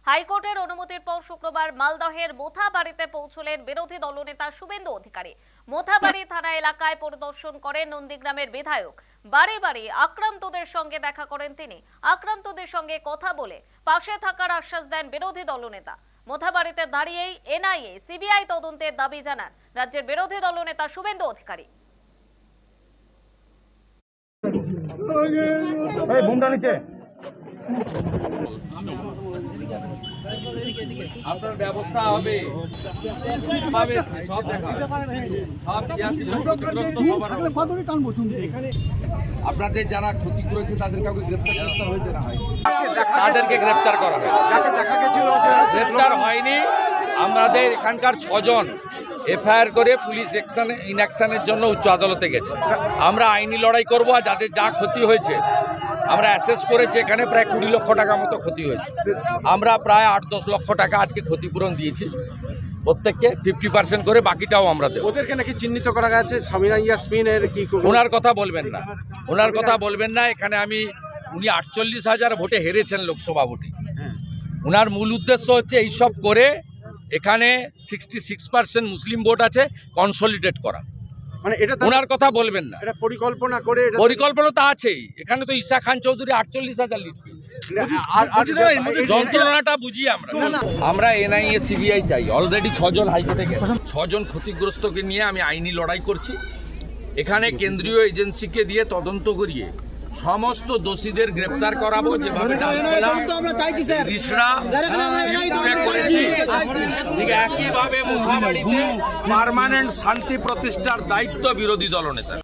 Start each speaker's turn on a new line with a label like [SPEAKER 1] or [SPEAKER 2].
[SPEAKER 1] হাইকোর্টের অনুমতির পর শুক্রবার মালদহের মোথাবাড়িতে পৌঁছলেন বিরোধী দলনেতা শুভেন্দু অধিকারী। মোথাবাড়ি থানা এলাকায় পরিদর্শন করেন নন্দীগ্রামের বিধায়ক। বাড়ি বাড়ি আক্রান্তদের সঙ্গে দেখা করেন তিনি। আক্রান্তদের সঙ্গে কথা বলে পাশে থাকার আশ্বাস দেন বিরোধী দলনেতা। মোথাবাড়িতে দাঁড়িয়েই এনআইএ সিবিআই তদন্তের দাবি জানান রাজ্যের বিরোধী দলনেতা শুভেন্দু অধিকারী।
[SPEAKER 2] আপনার ব্যবস্থা হবে সব দেখা আপনাদের যারা ক্ষতি করেছে তাদের কাউকে গ্রেপ্তার হয়েছে না হয় তাদেরকে গ্রেপ্তার করা হয়।
[SPEAKER 3] যাকে দেখা গেছিল
[SPEAKER 2] গ্রেপ্তার হয়নি। আমাদের এখানকার 6 জন এফআইআর করে পুলিশ ইনঅ্যাকশনের জন্য উচ্চ আদালতে গেছে। আমরা আইনি লড়াই করব। আর যাদের যা ক্ষতি হয়েছে আমরা অ্যাসেস করেছি, এখানে প্রায় 20 লক্ষ টাকা মতো ক্ষতি হয়েছে। আমরা প্রায় 8-10 লক্ষ টাকা আজকে ক্ষতিপূরণ দিয়েছি প্রত্যেককে 50% করে, বাকিটাও আমরা দেব।
[SPEAKER 3] ওদেরকে নাকি চিহ্নিত করা গেছে সামিনা ইয়াসমিনের কি
[SPEAKER 2] ওনার কথা বলবেন না, ওনার কথা বলবেন না। এখানে উনি 48,000 ভোটে হেরেছেন লোকসভা ভোটে। ওনার মূল উদ্দেশ্য হচ্ছে এইসব করে এখানে 66% মুসলিম ভোট আছে কনসলিডেট করা।
[SPEAKER 3] মানে এটা
[SPEAKER 2] ওনার কথা বলবেন না।
[SPEAKER 3] এটা পরিকল্পনা করে
[SPEAKER 2] পরিকল্পনা তো আছেই। এখানে তো ঈশা খান চৌধুরী 48,000 লিড পেয়েছে। যন্ত্রণাটা বুঝি আমরা এনআইএ সিবিআই চাই। অলরেডি 6 জন হাইকোর্টে গেছে। 6 জন ক্ষতিগ্রস্তকে নিয়ে আমি আইনি লড়াই করছি। এখানে কেন্দ্রীয় এজেন্সিকে দিয়ে তদন্ত করিয়ে সমস্ত দোষীদের গ্রেপ্তার করাবো। যেভাবে করেছি ঠিক একইভাবে মোথাবাড়িতে পার্মানেন্ট শান্তি প্রতিষ্ঠার দায়িত্ব বিরোধী দলনেতা।